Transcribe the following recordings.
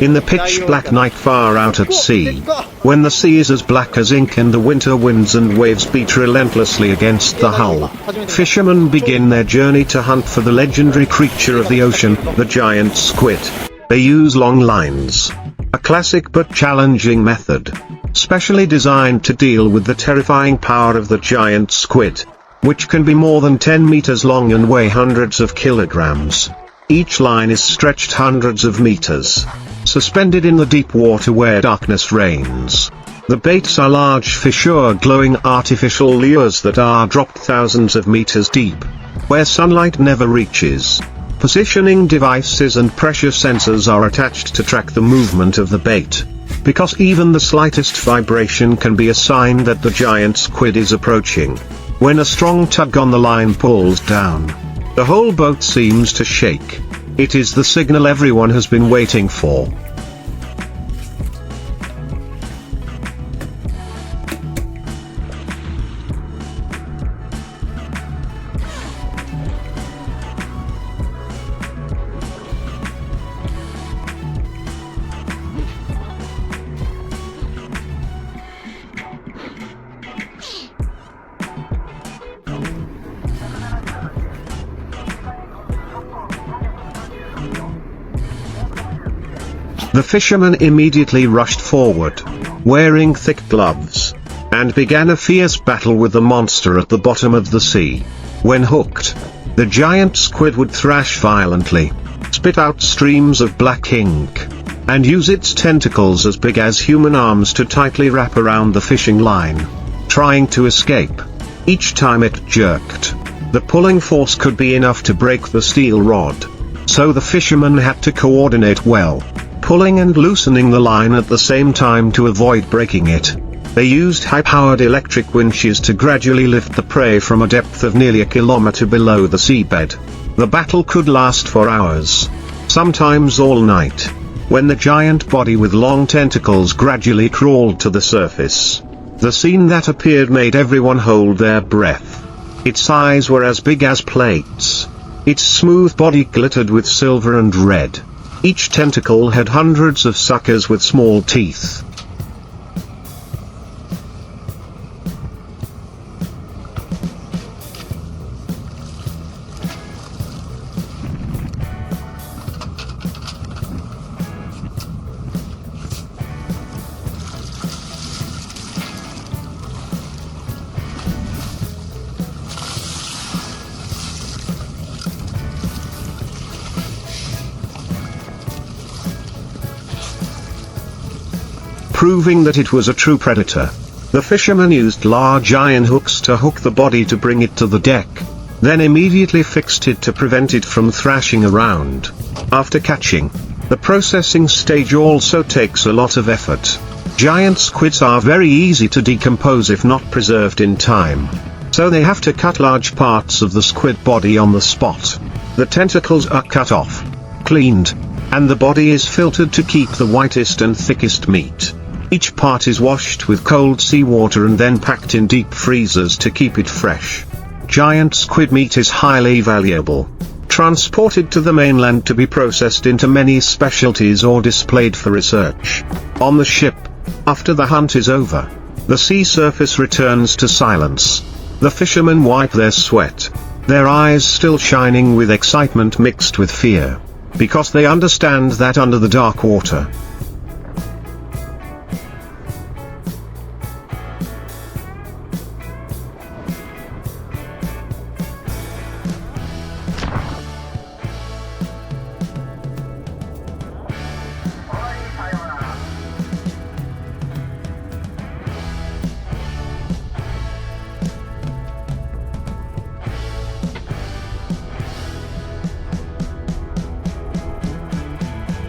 In the pitch-black night far out at sea, when the sea is as black as ink and the winter winds and waves beat relentlessly against the hull, fishermen begin their journey to hunt for the legendary creature of the ocean, the giant squid. They use long lines, a classic but challenging method, specially designed to deal with the terrifying power of the giant squid, which can be more than 10 meters long and weigh hundreds of kilograms. Each line is stretched hundreds of meters, suspended in the deep water where darkness reigns. The baits are large fish or glowing artificial lures that are dropped thousands of meters deep, where sunlight never reaches. Positioning devices and pressure sensors are attached to track the movement of the bait, because even the slightest vibration can be a sign that the giant squid is approaching. When a strong tug on the line pulls down, the whole boat seems to shake. It is the signal everyone has been waiting for. The fisherman immediately rushed forward, wearing thick gloves, and began a fierce battle with the monster at the bottom of the sea. When hooked, the giant squid would thrash violently, spit out streams of black ink, and use its tentacles as big as human arms to tightly wrap around the fishing line, trying to escape. Each time it jerked, the pulling force could be enough to break the steel rod, so the fisherman had to coordinate well, pulling and loosening the line at the same time to avoid breaking it. They used high-powered electric winches to gradually lift the prey from a depth of nearly a kilometer below the seabed. The battle could last for hours, sometimes all night, when the giant body with long tentacles gradually crawled to the surface. The scene that appeared made everyone hold their breath. Its eyes were as big as plates. Its smooth body glittered with silver and red. Each tentacle had hundreds of suckers with small teeth. Proving that it was a true predator, the fisherman used large iron hooks to hook the body to bring it to the deck, then immediately fixed it to prevent it from thrashing around. After catching, the processing stage also takes a lot of effort. Giant squids are very easy to decompose if not preserved in time, so they have to cut large parts of the squid body on the spot. The tentacles are cut off, cleaned, and the body is filtered to keep the whitest and thickest meat. Each part is washed with cold seawater and then packed in deep freezers to keep it fresh. Giant squid meat is highly valuable, transported to the mainland to be processed into many specialties or displayed for research. On the ship, after the hunt is over, the sea surface returns to silence. The fishermen wipe their sweat, their eyes still shining with excitement mixed with fear, because they understand that under the dark water,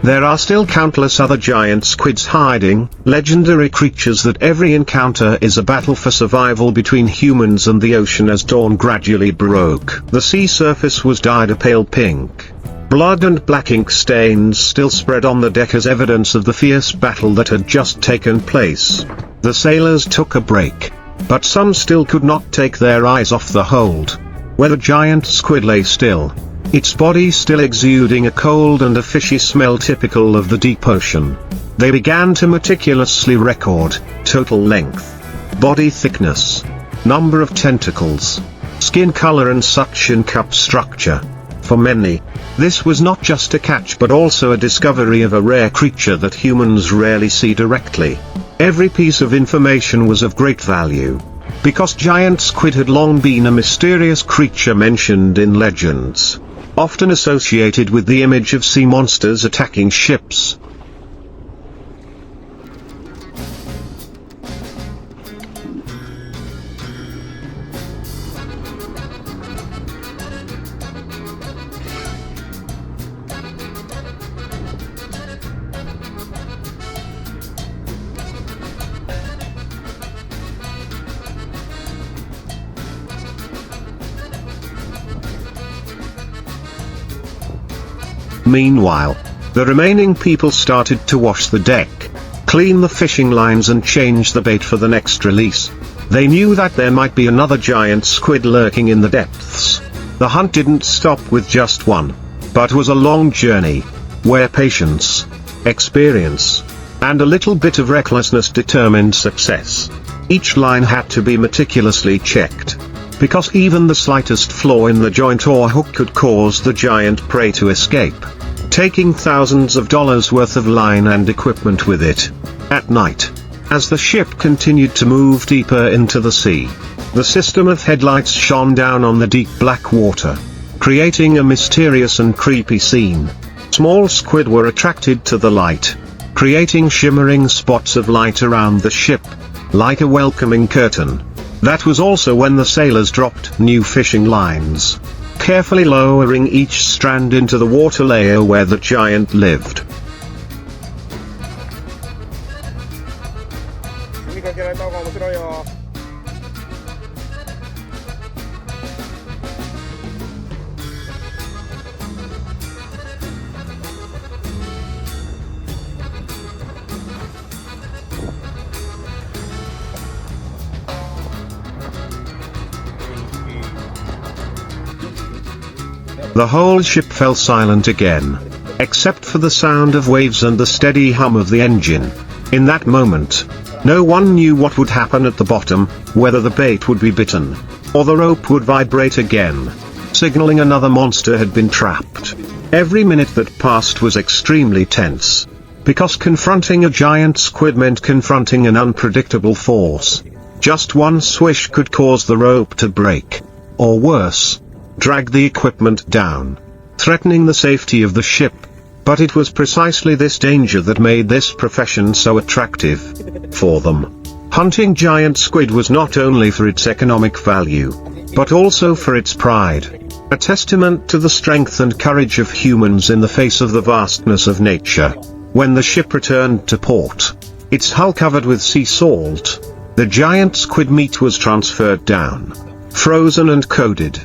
there are still countless other giant squids hiding, legendary creatures that every encounter is a battle for survival between humans and the ocean. As dawn gradually broke, the sea surface was dyed a pale pink. Blood and black ink stains still spread on the deck as evidence of the fierce battle that had just taken place. The sailors took a break, but some still could not take their eyes off the hold, where the giant squid lay still, its body still exuding a cold and a fishy smell typical of the deep ocean. They began to meticulously record total length, body thickness, number of tentacles, skin color and suction cup structure. For many, this was not just a catch but also a discovery of a rare creature that humans rarely see directly. Every piece of information was of great value, because giant squid had long been a mysterious creature mentioned in legends, often associated with the image of sea monsters attacking ships. Meanwhile, the remaining people started to wash the deck, clean the fishing lines and change the bait for the next release. They knew that there might be another giant squid lurking in the depths. The hunt didn't stop with just one, but was a long journey, where patience, experience, and a little bit of recklessness determined success. Each line had to be meticulously checked, because even the slightest flaw in the joint or hook could cause the giant prey to escape, taking thousands of dollars worth of line and equipment with it. At night, as the ship continued to move deeper into the sea, the system of headlights shone down on the deep black water, creating a mysterious and creepy scene. Small squid were attracted to the light, creating shimmering spots of light around the ship, like a welcoming curtain. That was also when the sailors dropped new fishing lines, carefully lowering each strand into the water layer where the giant lived. The whole ship fell silent again, except for the sound of waves and the steady hum of the engine. In that moment, no one knew what would happen at the bottom, whether the bait would be bitten, or the rope would vibrate again, signaling another monster had been trapped. Every minute that passed was extremely tense, because confronting a giant squid meant confronting an unpredictable force. Just one swish could cause the rope to break, or worse, drag the equipment down, threatening the safety of the ship. But it was precisely this danger that made this profession so attractive for them. Hunting giant squid was not only for its economic value, but also for its pride, a testament to the strength and courage of humans in the face of the vastness of nature. When the ship returned to port, its hull covered with sea salt, the giant squid meat was transferred down, frozen and coated.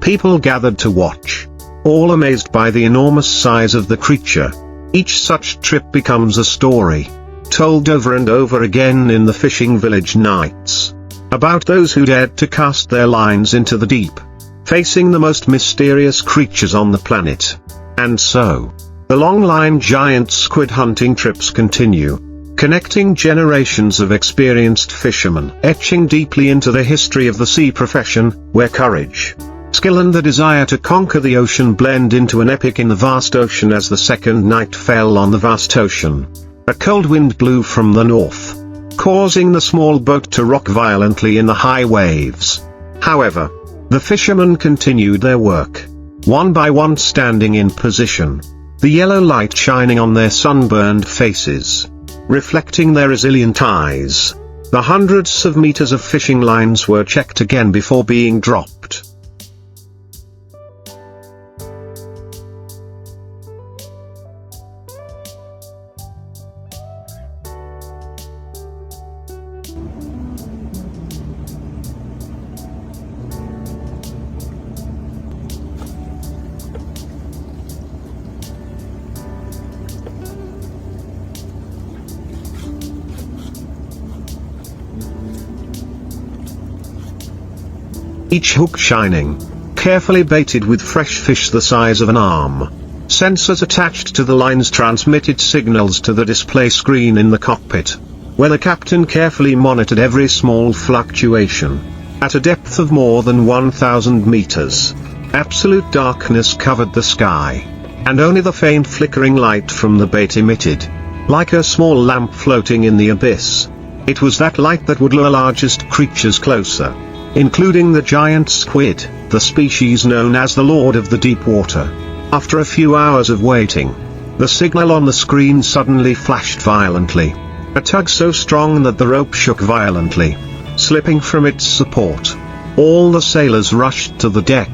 People gathered to watch, all amazed by the enormous size of the creature. Each such trip becomes a story, told over and over again in the fishing village nights, about those who dared to cast their lines into the deep, facing the most mysterious creatures on the planet. And so, the LongLine giant squid hunting trips continue, connecting generations of experienced fishermen, etching deeply into the history of the sea profession, where courage, skill and the desire to conquer the ocean blend into an epic in the vast ocean. As the second night fell on the vast ocean, a cold wind blew from the north, causing the small boat to rock violently in the high waves. However, the fishermen continued their work, one by one standing in position, the yellow light shining on their sunburned faces, reflecting their resilient eyes. The hundreds of meters of fishing lines were checked again before being dropped. each hook shining, carefully baited with fresh fish the size of an arm. Sensors attached to the lines transmitted signals to the display screen in the cockpit, where the captain carefully monitored every small fluctuation. At a depth of more than 1,000 meters, absolute darkness covered the sky, and only the faint flickering light from the bait emitted, like a small lamp floating in the abyss. It was that light that would lure largest creatures closer, including the giant squid, the species known as the Lord of the Deep Water. After a few hours of waiting, the signal on the screen suddenly flashed violently. A tug so strong that the rope shook violently, slipping from its support. All the sailors rushed to the deck,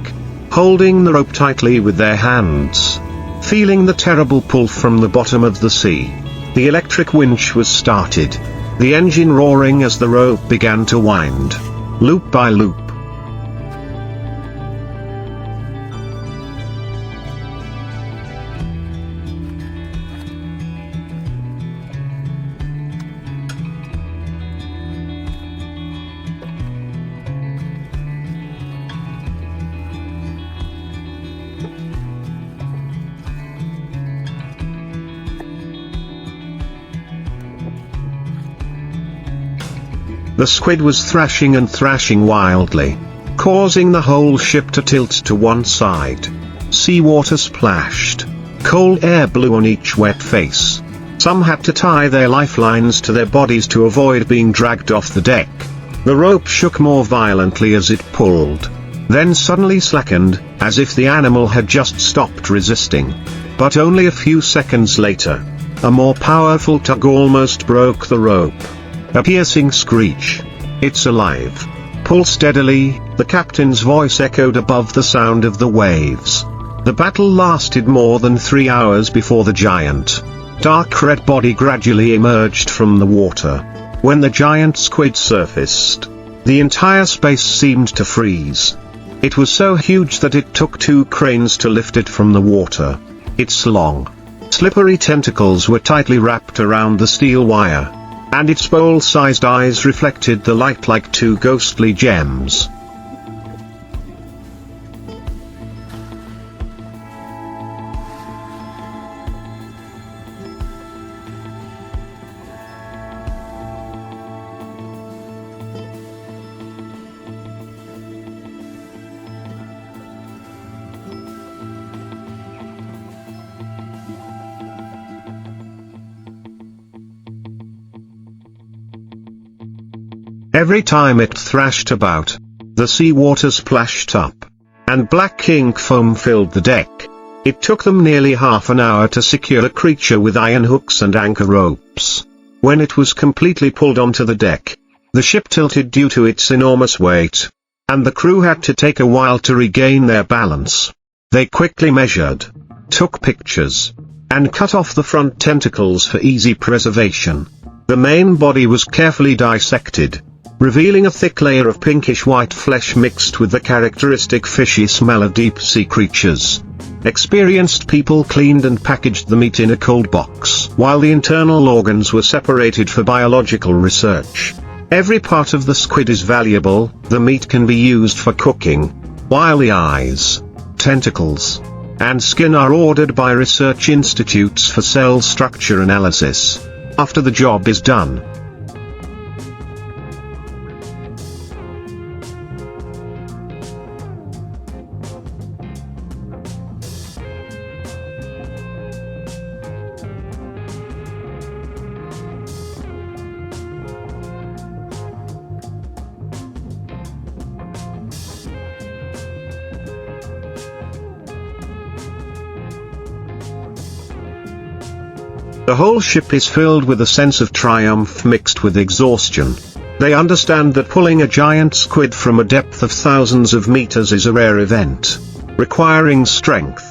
holding the rope tightly with their hands, feeling the terrible pull from the bottom of the sea. The electric winch was started, the engine roaring as the rope began to wind, loop by loop. The squid was thrashing and thrashing wildly, causing the whole ship to tilt to one side. Seawater splashed. Cold air blew on each wet face. Some had to tie their lifelines to their bodies to avoid being dragged off the deck. The rope shook more violently as it pulled, then suddenly slackened, as if the animal had just stopped resisting. But only a few seconds later, a more powerful tug almost broke the rope. A piercing screech. "It's alive. Pull steadily," the captain's voice echoed above the sound of the waves. The battle lasted more than 3 hours before the giant, dark red body gradually emerged from the water. When the giant squid surfaced, the entire space seemed to freeze. It was so huge that it took 2 cranes to lift it from the water. Its long, slippery tentacles were tightly wrapped around the steel wire, and its bowl-sized eyes reflected the light like 2 ghostly gems. Every time it thrashed about, the seawater splashed up, and black ink foam filled the deck. It took them nearly half an hour to secure the creature with iron hooks and anchor ropes. When it was completely pulled onto the deck, the ship tilted due to its enormous weight, and the crew had to take a while to regain their balance. They quickly measured, took pictures, and cut off the front tentacles for easy preservation. The main body was carefully dissected, revealing a thick layer of pinkish-white flesh mixed with the characteristic fishy smell of deep-sea creatures. Experienced people cleaned and packaged the meat in a cold box, while the internal organs were separated for biological research. Every part of the squid is valuable. The meat can be used for cooking, while the eyes, tentacles, and skin are ordered by research institutes for cell structure analysis. After the job is done, the whole ship is filled with a sense of triumph mixed with exhaustion. They understand that pulling a giant squid from a depth of thousands of meters is a rare event, requiring strength,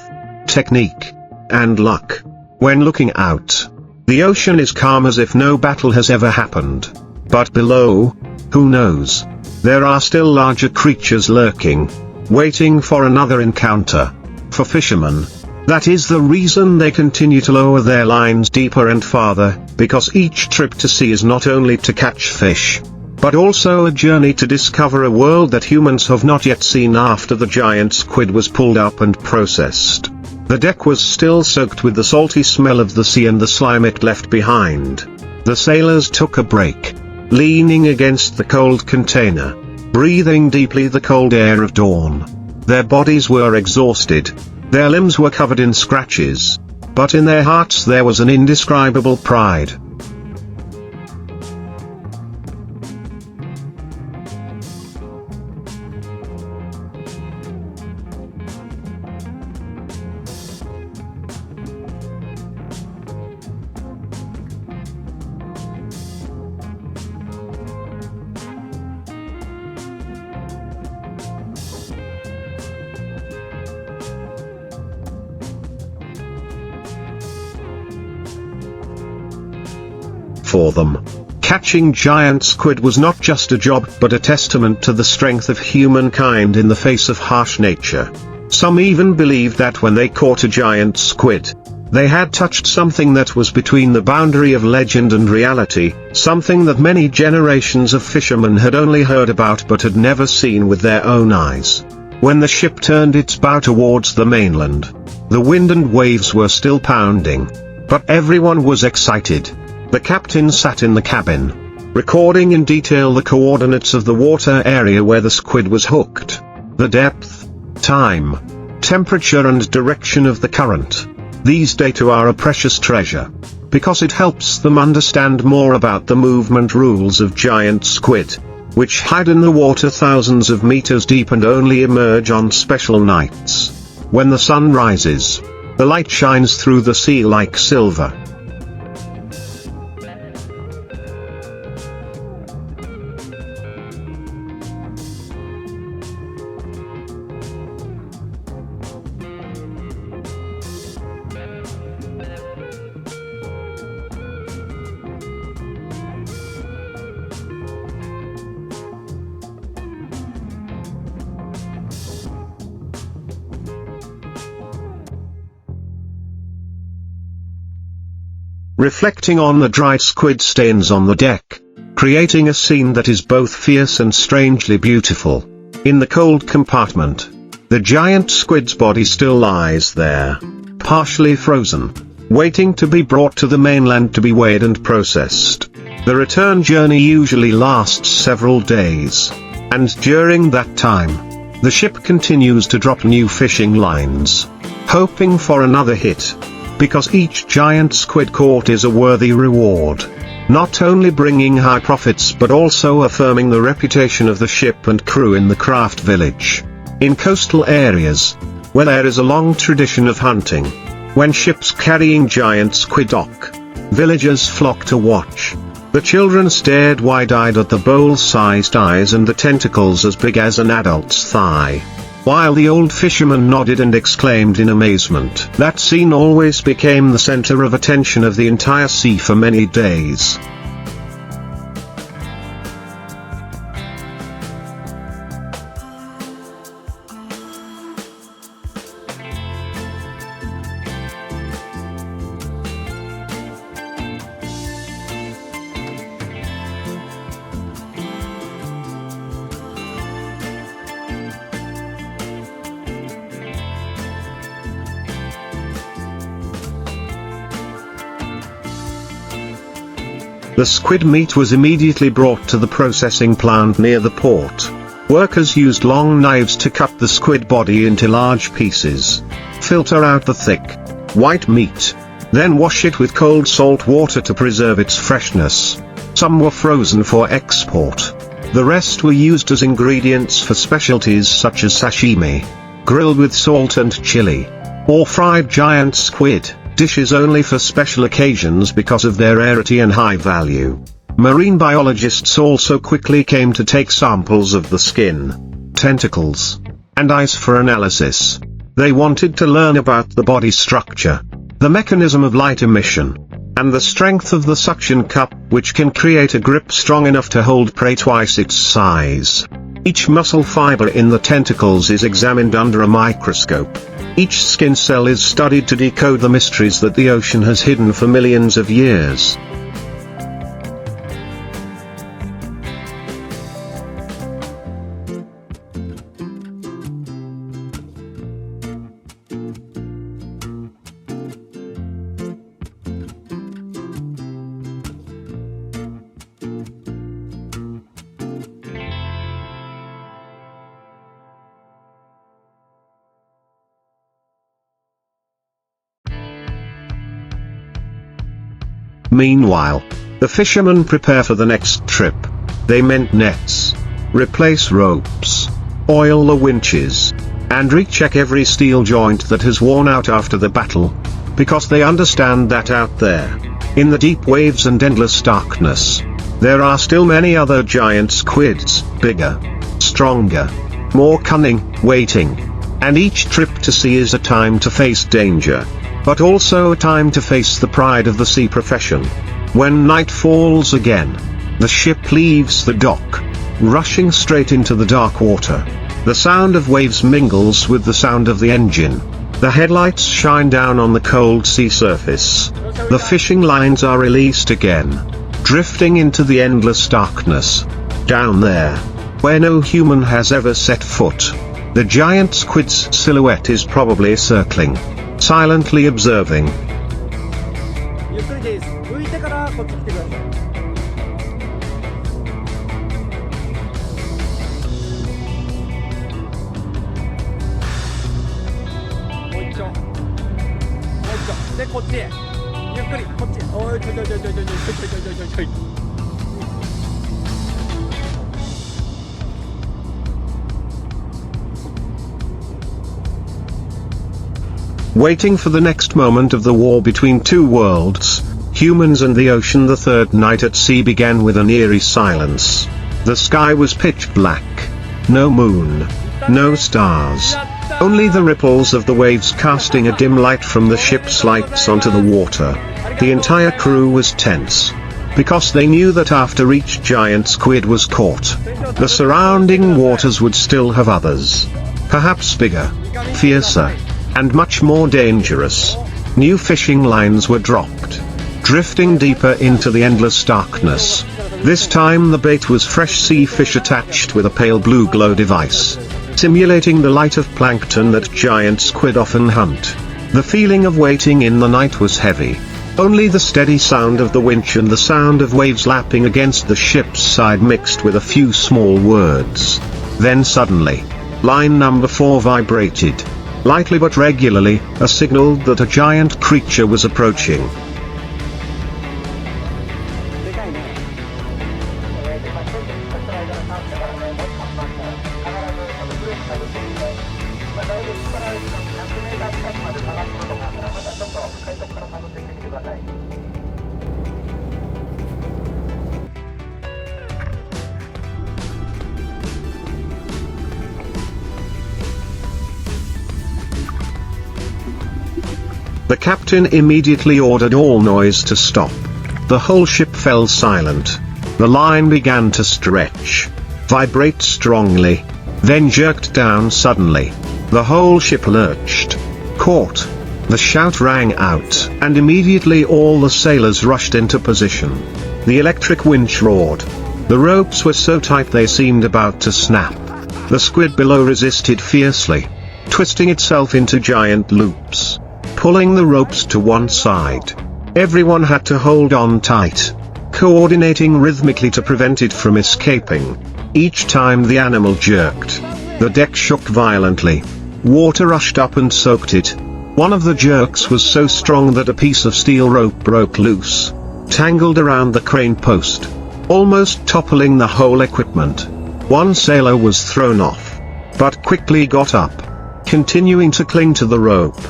technique, and luck. When looking out, the ocean is calm as if no battle has ever happened. But below, who knows? There are still larger creatures lurking, waiting for another encounter. For fishermen, that is the reason they continue to lower their lines deeper and farther, because each trip to sea is not only to catch fish, but also a journey to discover a world that humans have not yet seen. After the giant squid was pulled up and processed, the deck was still soaked with the salty smell of the sea and the slime it left behind. The sailors took a break, leaning against the cold container, breathing deeply the cold air of dawn. Their bodies were exhausted, their limbs were covered in scratches, but in their hearts there was an indescribable pride. For them, catching giant squid was not just a job but a testament to the strength of humankind in the face of harsh nature. Some even believed that when they caught a giant squid, they had touched something that was between the boundary of legend and reality, something that many generations of fishermen had only heard about but had never seen with their own eyes. When the ship turned its bow towards the mainland, the wind and waves were still pounding, but everyone was excited. The captain sat in the cabin, recording in detail the coordinates of the water area where the squid was hooked, the depth, time, temperature and direction of the current. These data are a precious treasure, because it helps them understand more about the movement rules of giant squid, which hide in the water thousands of meters deep and only emerge on special nights. When the sun rises, the light shines through the sea like silver. Reflecting on the dry squid stains on the deck, creating a scene that is both fierce and strangely beautiful. In the cold compartment, the giant squid's body still lies there, partially frozen, waiting to be brought to the mainland to be weighed and processed. The return journey usually lasts several days, and during that time, the ship continues to drop new fishing lines, hoping for another hit. Because each giant squid caught is a worthy reward, not only bringing high profits but also affirming the reputation of the ship and crew in the craft village. In coastal areas, where there is a long tradition of hunting, when ships carrying giant squid dock, villagers flock to watch. The children stared wide-eyed at the bowl-sized eyes and the tentacles as big as an adult's thigh, while the old fisherman nodded and exclaimed in amazement. That scene always became the center of attention of the entire sea for many days. The squid meat was immediately brought to the processing plant near the port. Workers used long knives to cut the squid body into large pieces, filter out the thick, white meat, then wash it with cold salt water to preserve its freshness. Some were frozen for export. The rest were used as ingredients for specialties such as sashimi, grilled with salt and chili, or fried giant squid, dishes only for special occasions because of their rarity and high value. Marine biologists also quickly came to take samples of the skin, tentacles, and eyes for analysis. They wanted to learn about the body structure, the mechanism of light emission, and the strength of the suction cup, which can create a grip strong enough to hold prey twice its size. Each muscle fiber in the tentacles is examined under a microscope. Each skin cell is studied to decode the mysteries that the ocean has hidden for millions of years. Meanwhile, the fishermen prepare for the next trip. They mend nets, replace ropes, oil the winches, and recheck every steel joint that has worn out after the battle, because they understand that out there, in the deep waves and endless darkness, there are still many other giant squids, bigger, stronger, more cunning, waiting. And each trip to sea is a time to face danger, but also a time to face the pride of the sea profession. When night falls again, the ship leaves the dock, rushing straight into the dark water. The sound of waves mingles with the sound of the engine. The headlights shine down on the cold sea surface. The fishing lines are released again, drifting into the endless darkness. Down there, where no human has ever set foot, the giant squid's silhouette is probably circling, silently observing. Waiting for the next moment of the war between two worlds, humans and the ocean. The third night at sea began with an eerie silence. The sky was pitch black. No moon. No stars. Only the ripples of the waves casting a dim light from the ship's lights onto the water. The entire crew was tense, because they knew that after each giant squid was caught, the surrounding waters would still have others. Perhaps bigger, fiercer, and much more dangerous. New fishing lines were dropped, drifting deeper into the endless darkness. This time the bait was fresh sea fish attached with a pale blue glow device, simulating the light of plankton that giant squid often hunt. The feeling of waiting in the night was heavy. Only the steady sound of the winch and the sound of waves lapping against the ship's side mixed with a few small words. Then suddenly, line number 4 vibrated. Lightly but regularly, a signal that a giant creature was approaching. The captain immediately ordered all noise to stop. The whole ship fell silent. The line began to stretch, vibrate strongly, then jerked down suddenly. The whole ship lurched, caught. The shout rang out, and immediately all the sailors rushed into position. The electric winch roared. The ropes were so tight they seemed about to snap. The squid below resisted fiercely, twisting itself into giant loops, pulling the ropes to one side. Everyone had to hold on tight, coordinating rhythmically to prevent it from escaping. Each time the animal jerked, the deck shook violently. Water rushed up and soaked it. One of the jerks was so strong that a piece of steel rope broke loose, tangled around the crane post, almost toppling the whole equipment. One sailor was thrown off, but quickly got up, continuing to cling to the rope.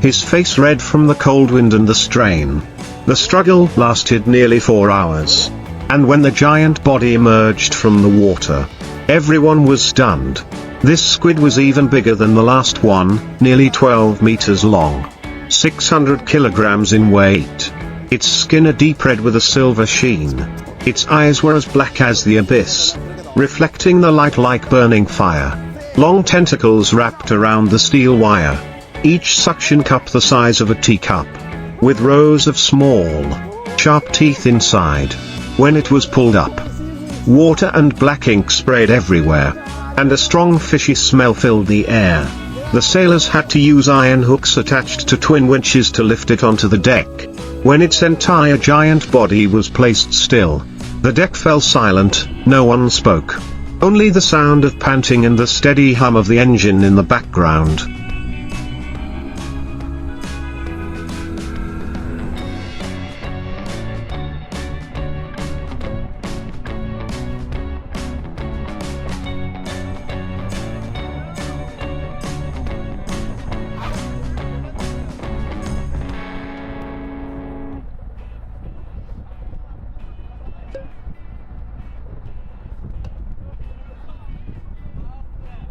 His face red from the cold wind and the strain. The struggle lasted nearly 4 hours. And when the giant body emerged from the water, everyone was stunned. This squid was even bigger than the last one, nearly 12 meters long, 600 kilograms in weight. Its skin a deep red with a silver sheen. Its eyes were as black as the abyss, reflecting the light like burning fire. Long tentacles wrapped around the steel wire, each suction cup the size of a teacup, with rows of small, sharp teeth inside. When it was pulled up, water and black ink sprayed everywhere, and a strong fishy smell filled the air. The sailors had to use iron hooks attached to twin winches to lift it onto the deck. When its entire giant body was placed still, the deck fell silent, no one spoke. Only the sound of panting and the steady hum of the engine in the background.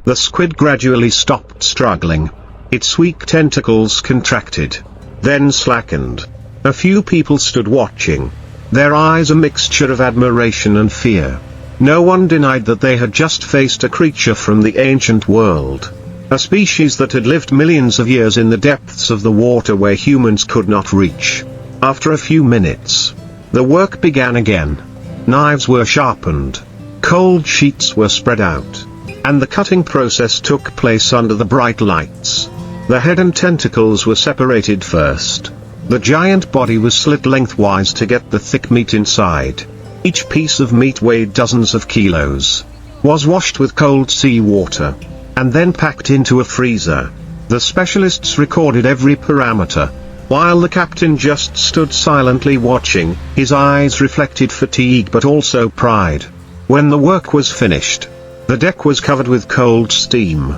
The squid gradually stopped struggling. Its weak tentacles contracted, then slackened. A few people stood watching, their eyes a mixture of admiration and fear. No one denied that they had just faced a creature from the ancient world, a species that had lived millions of years in the depths of the water where humans could not reach. After a few minutes, the work began again. Knives were sharpened, cold sheets were spread out, and the cutting process took place under the bright lights. The head and tentacles were separated first. The giant body was slit lengthwise to get the thick meat inside. Each piece of meat weighed dozens of kilos, was washed with cold sea water, and then packed into a freezer. The specialists recorded every parameter, while the captain just stood silently watching. His eyes reflected fatigue but also pride. When the work was finished, the deck was covered with cold steam.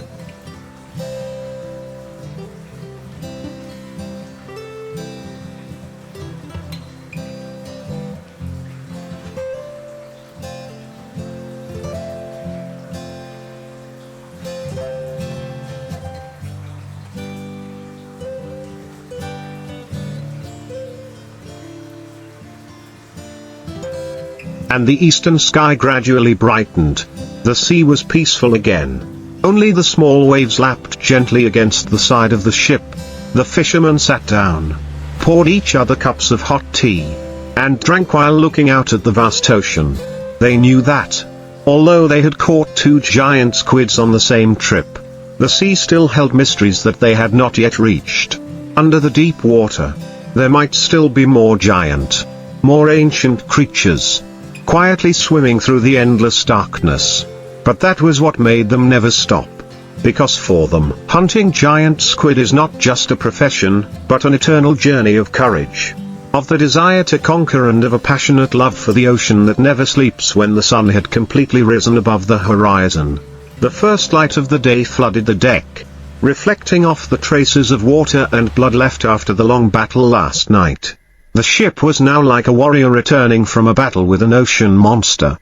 And the eastern sky gradually brightened. The sea was peaceful again. Only the small waves lapped gently against the side of the ship. The fishermen sat down, poured each other cups of hot tea, and drank while looking out at the vast ocean. They knew that, although they had caught 2 giant squids on the same trip, the sea still held mysteries that they had not yet reached. Under the deep water, there might still be more giant, more ancient creatures, quietly swimming through the endless darkness. But that was what made them never stop. Because for them, hunting giant squid is not just a profession, but an eternal journey of courage, of the desire to conquer and of a passionate love for the ocean that never sleeps. When the sun had completely risen above the horizon, the first light of the day flooded the deck, reflecting off the traces of water and blood left after the long battle last night. The ship was now like a warrior returning from a battle with an ocean monster.